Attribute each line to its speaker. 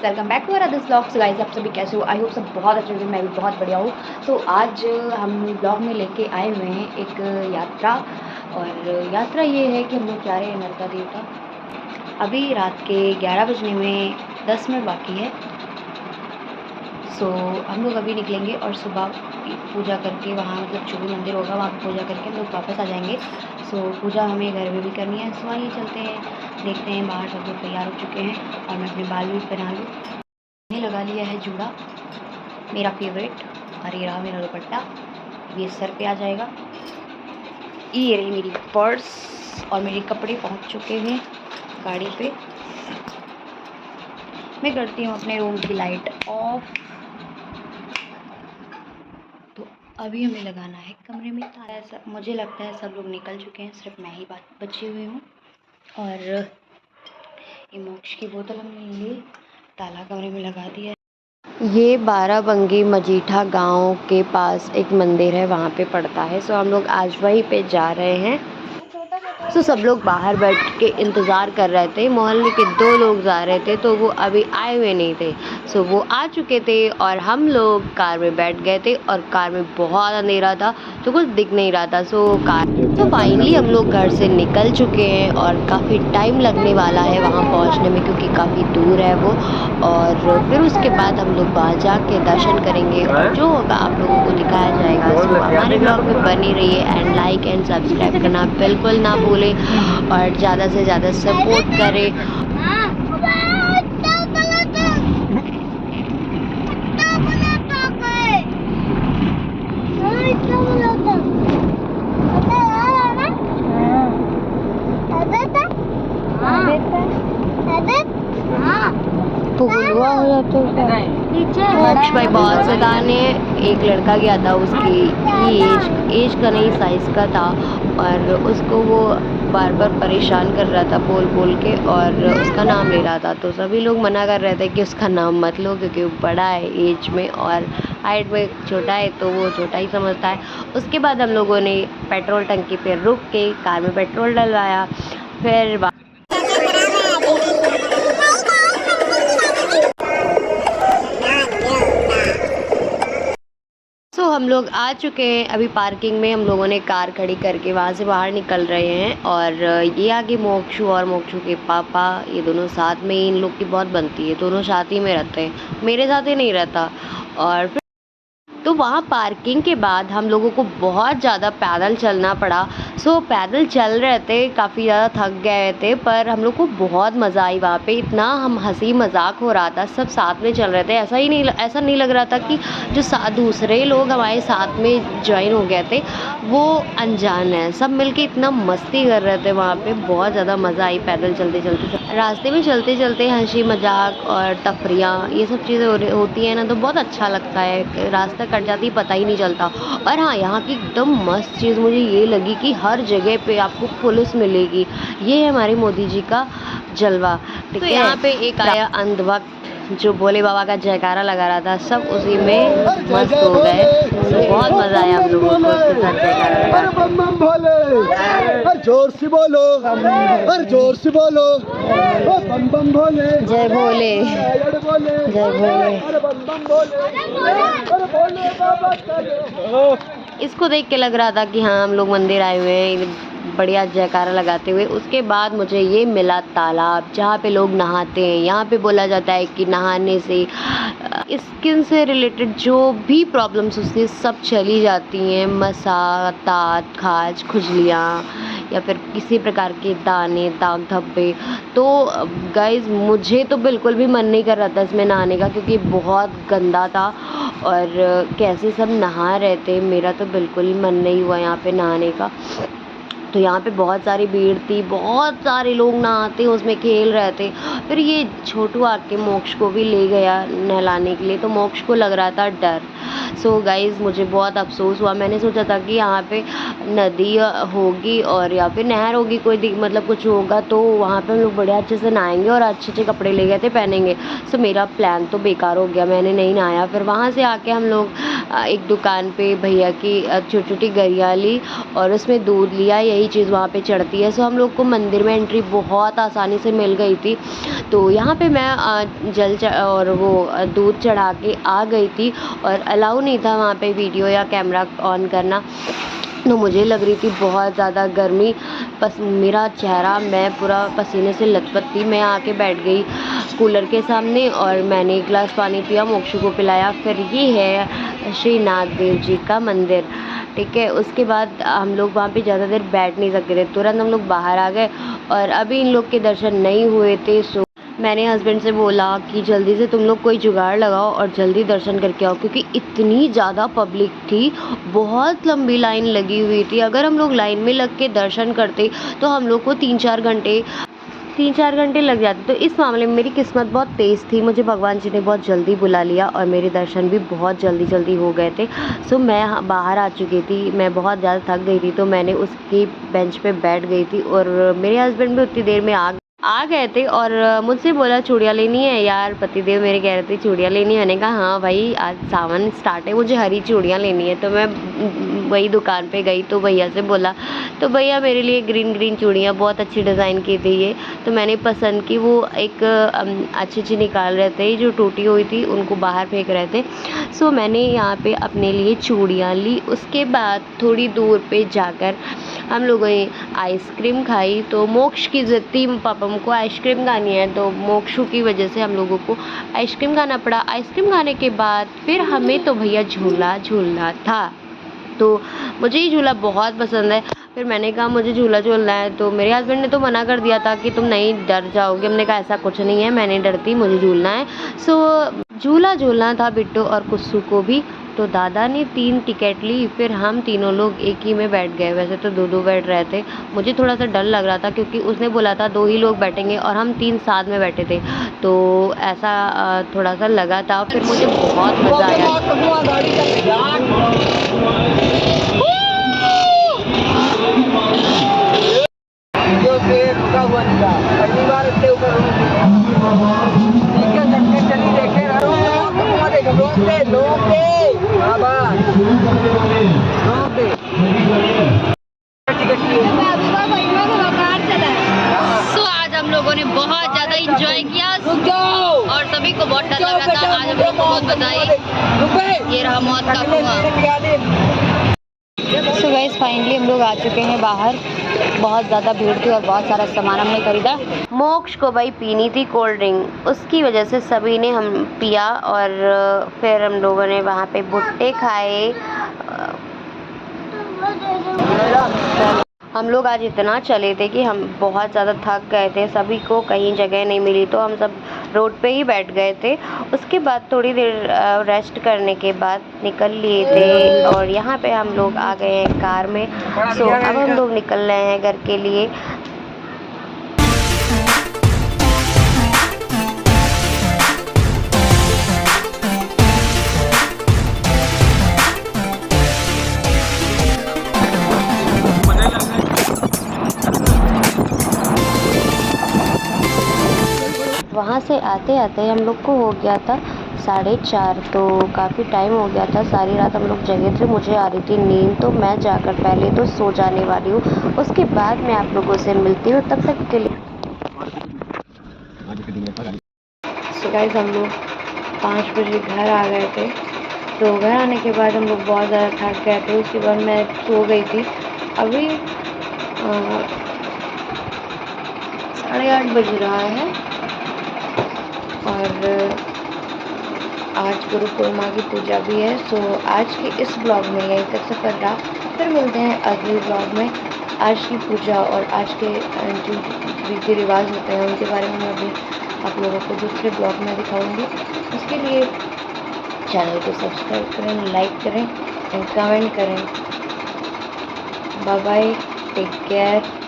Speaker 1: Guys, welcome back to other vlog. So guys, आप सभी कैसे हो? आई होप सब बहुत अच्छे से, मैं भी बहुत बढ़िया हूँ। तो आज हम ब्लॉग में लेके आए हुए हैं एक यात्रा। और यात्रा ये है कि हम लोग जा रहे हैं नर्मदा देवता। अभी रात के 11 बजने में 10 मिनट बाकी है। सो हम लोग अभी निकलेंगे और सुबह पूजा करके वहाँ मतलब जो भी मंदिर होगा वहाँ पर पूजा करके हम लोग वापस आ जाएंगे। सो पूजा हमें घर में भी करनी है। सो आइए चलते हैं, देखते हैं। बाहर सब लोग तैयार हो चुके हैं और मैं अपने बाल भी बना लूँ। मैंने लगा लिया है जूड़ा, मेरा फेवरेट। और ये रहा मेरा दुपट्टा, ये सर पे आ जाएगा। ये रही मेरी पर्स और मेरे कपड़े पहुंच चुके हैं गाड़ी पे। मैं करती हूँ अपने रूम की लाइट ऑफ। तो अभी हमें लगाना है कमरे में ताला। ऐसा मुझे लगता है सब लोग निकल चुके हैं, सिर्फ मैं ही बची हुई हूँ। और ये मोक्ष की बोतल हमने ली, ताला कमरे में लगा दिया। ये बाराबंकी मजीठा गांव के पास एक मंदिर है, वहाँ पे पड़ता है। सो हम लोग आज वहीं पे जा रहे हैं। सो सब लोग बाहर बैठ के इंतज़ार कर रहे थे। मोहल्ले के 2 लोग जा रहे थे तो वो अभी आए हुए नहीं थे। सो वो आ चुके थे और हम लोग कार में बैठ गए थे और कार में बहुत अंधेरा था तो कुछ दिख नहीं रहा था। सो फाइनली हम लोग घर से निकल चुके हैं और काफ़ी टाइम लगने वाला है वहाँ पहुँचने में, क्योंकि काफ़ी दूर है वो। और फिर उसके बाद हम लोग वहाँ जाके दर्शन करेंगे और जो होगा आप लोगों को दिखाया जाएगा। सो हमारे ब्लॉग में बनी रहिए एंड लाइक एंड सब्सक्राइब करना बिल्कुल ना भूलें और ज़्यादा से ज़्यादा सपोर्ट करें। हुआ हो जाता है। मोक्ष भाई बहुत सताने। एक लड़का गया था, उसकी एज का नहीं साइज का था और उसको वो बार बार परेशान कर रहा था बोल के और उसका नाम ले रहा था। तो सभी लोग मना कर रहे थे कि उसका नाम मत लो, क्योंकि वो बड़ा है एज में और हाइट में छोटा है, तो वो छोटा ही समझता है। उसके बाद हम लोगों ने पेट्रोल टंकी पे रुक के कार में पेट्रोल डलवाया। फिर हम लोग आ चुके हैं अभी पार्किंग में। हम लोगों ने कार खड़ी करके वहाँ से बाहर निकल रहे हैं। और ये आगे मोक्षु और मोक्षु के पापा, ये दोनों साथ में ही, इन लोग की बहुत बनती है, दोनों साथ ही में रहते हैं, मेरे साथ ही नहीं रहता। और फिर तो वहाँ पार्किंग के बाद हम लोगों को बहुत ज़्यादा पैदल चलना पड़ा। सो पैदल चल रहे थे, काफ़ी ज़्यादा थक गए थे, पर हम लोग को बहुत मज़ा आई वहाँ पे। इतना हम हंसी मजाक हो रहा था, सब साथ में चल रहे थे। ऐसा नहीं लग रहा था कि जो दूसरे लोग हमारे साथ में ज्वाइन हो गए थे वो अनजान है। सब मिलके इतना मस्ती कर रहे थे वहाँ पे, बहुत ज़्यादा मज़ा आई पैदल चलते चलते। रास्ते में चलते चलते हंसी मजाक और तफरियाँ ये सब चीज़ें होती हैं ना, तो बहुत अच्छा लगता है। रास्ता कट जाती पता ही नहीं चलता। और हाँ, यहाँ की एकदम मस्त चीज़ मुझे ये लगी कि हर जगह पे आपको पुलिस मिलेगी। ये है हमारे मोदी जी का जलवा। तो यहाँ पे एक आया अंधभक्त जो भोले बाबा का जयकारा लगा रहा था, सब उसी में मस्त हो गए। तो बहुत मज़ा आया हम लोगों को उसके साथ जयकारा लगा।
Speaker 2: बम बम भोले, जोर से बोलो, जोर से बोलो, बम बम भोले,
Speaker 1: जय भोले,
Speaker 2: जय भोले,
Speaker 1: जय भोले।
Speaker 2: बम बम भोले, भोले बाबा।
Speaker 1: इसको देख के लग रहा था कि हाँ हम लोग मंदिर आए हुए हैं, बढ़िया जयकारा लगाते हुए। उसके बाद मुझे ये मिला तालाब जहाँ पे लोग नहाते हैं। यहाँ पे बोला जाता है कि नहाने से स्किन से रिलेटेड जो भी प्रॉब्लम्स होती हैं सब चली जाती हैं। मसा, दाँत, खाज, खुजलियाँ या फिर किसी प्रकार के दाने, दाग धब्बे। तो गाइज़ मुझे तो बिल्कुल भी मन नहीं कर रहा था इसमें नहाने का, क्योंकि बहुत गंदा था और कैसे सब नहा रहे थे, मेरा तो बिल्कुल ही मन नहीं हुआ यहाँ पे नहाने का। तो यहाँ पे बहुत सारी भीड़ थी, बहुत सारे लोग नहाते उसमें खेल रहे थे। फिर ये छोटू आके मोक्ष को भी ले गया नहलाने के लिए, तो मोक्ष को लग रहा था डर। सो गाइज़ मुझे बहुत अफसोस हुआ। मैंने सोचा था कि यहाँ पे नदी होगी और या फिर नहर होगी, कोई मतलब कुछ होगा तो वहाँ पे हम लोग बढ़िया अच्छे से नहाएंगे और अच्छे अच्छे कपड़े ले गए थे पहनेंगे। सो मेरा प्लान तो बेकार हो गया, मैंने नहीं नहाया। फिर वहाँ से आके हम लोग एक दुकान पे भैया की छोटी छोटी गरियाँ ली और उसमें दूध लिया। यही यही चीज़ वहाँ पे चढ़ती है। सो हम लोग को मंदिर में एंट्री बहुत आसानी से मिल गई थी। तो यहाँ पे मैं और वो दूध चढ़ा के आ गई थी और अलाउ नहीं था वहाँ पे वीडियो या कैमरा ऑन करना। तो मुझे लग रही थी बहुत ज़्यादा गर्मी, बस मेरा चेहरा, मैं पूरा पसीने से लथपथ थी। मैं आके बैठ गई कूलर के सामने और मैंने एक गिलास पानी पिया, मोक्षु को पिलाया। फिर ये है श्री नागदेव जी का मंदिर, ठीक है। उसके बाद हम लोग वहाँ पे ज़्यादा देर बैठ नहीं सकते थे, तुरंत हम लोग बाहर आ गए और अभी इन लोग के दर्शन नहीं हुए थे। सो मैंने हस्बैंड से बोला कि जल्दी से तुम लोग कोई जुगाड़ लगाओ और जल्दी दर्शन करके आओ, क्योंकि इतनी ज़्यादा पब्लिक थी, बहुत लंबी लाइन लगी हुई थी। अगर हम लोग लाइन में लग के दर्शन करते तो हम लोग को 3-4 घंटे लग जाते। तो इस मामले में मेरी किस्मत बहुत तेज़ थी, मुझे भगवान जी ने बहुत जल्दी बुला लिया और मेरे दर्शन भी बहुत जल्दी हो गए थे। सो मैं बाहर आ चुकी थी, मैं बहुत ज़्यादा थक गई थी, तो मैंने उसकी बेंच पे बैठ गई थी और मेरे हस्बैंड भी उतनी देर में आ गए थे और मुझसे बोला चूड़ियाँ लेनी है यार। पतिदेव मेरे कह रहे थे चूड़ियाँ लेनी है। मैंने कहा हाँ भाई, आज सावन स्टार्ट है, मुझे हरी चूड़ियाँ लेनी है। तो मैं वही दुकान पे गई तो भैया से बोला, तो भैया मेरे लिए ग्रीन चूड़ियाँ बहुत अच्छी डिज़ाइन की थी ये, तो मैंने पसंद की। वो एक अच्छी निकाल रहे थे, जो टूटी हुई थी उनको बाहर फेंक रहे थे। सो मैंने यहाँ पे अपने लिए चूड़ियाँ ली। उसके बाद थोड़ी दूर पे जाकर हम लोगों ने आइसक्रीम खाई। तो मोक्ष की ज़िद थी, पापा को आइसक्रीम खानी है, तो मोक्षु की वजह से हम लोगों को आइसक्रीम खाना पड़ा। आइसक्रीम खाने के बाद फिर हमें तो भैया झूला झूलना था, तो मुझे ये झूला बहुत पसंद है। फिर मैंने कहा मुझे झूला झूलना है, तो मेरे हस्बैंड ने तो मना कर दिया था कि तुम नहीं डर जाओगे। हमने कहा ऐसा कुछ नहीं है, मैं नहीं डरती, मुझे झूलना है। सो झूला झूलना था बिट्टू और कुस्सू को भी। तो दादा ने 3 टिकट ली, फिर हम तीनों लोग एक ही में बैठ गए। वैसे तो 2-2 बैठ रहे थे, मुझे थोड़ा सा डर लग रहा था क्योंकि उसने बोला था 2 ही लोग बैठेंगे और हम 3 साथ में बैठे थे, तो ऐसा थोड़ा सा लगा था। फिर मुझे बहुत मज़ा आया।
Speaker 2: रुका हुआ दिखा, पहली बार इतने ऊपर चली देखे
Speaker 1: सो आज हम लोगों ने बहुत ज़्यादा इंजॉय किया और सभी को बहुत डर लग रहा था। आज हम लोग को बहुत बधाई, ये रहा मौत का कुआं। सो गाइस फाइनली हम लोग आ चुके हैं बाहर। बहुत ज़्यादा भीड़ थी और बहुत सारा सामान हमने खरीदा। मोक्ष को भाई पीनी थी कोल्ड ड्रिंक, उसकी वजह से सभी ने हम पिया और फिर हम लोगों ने वहाँ पे भुट्टे खाए। हम लोग आज इतना चले थे कि हम बहुत ज़्यादा थक गए थे, सभी को कहीं जगह नहीं मिली तो हम सब रोड पे ही बैठ गए थे। उसके बाद थोड़ी देर रेस्ट करने के बाद निकल लिए थे और यहाँ पे हम लोग आ गए हैं कार में। सो अब हम लोग निकल रहे हैं घर के लिए। वहाँ से आते आते हम लोग को हो गया था 4:30, तो काफ़ी टाइम हो गया था। सारी रात हम लोग जगे थे, मुझे आ रही थी नींद, तो मैं जाकर पहले तो सो जाने वाली हूँ। उसके बाद मैं आप लोगों से मिलती हूँ, तब तक के लिए। सो गाइस हम लोग 5 बजे घर आ गए थे। तो घर आने के बाद हम लोग बहुत ज़्यादा थक गए थे, उसके बाद मैं सो गई थी। अभी 8:30 बज रहा है और आज गुरु पूर्णिमा की पूजा भी है। सो आज के इस ब्लॉग में यही तक सफ़र रहा, फिर मिलते हैं अगले ब्लॉग में। आज की पूजा और आज के जो रीति रिवाज होते हैं उनके बारे में मैं अभी आप लोगों को दूसरे ब्लॉग में दिखाऊंगी। उसके लिए चैनल को सब्सक्राइब करें, लाइक करें एंड कमेंट करें। Bye bye, take care.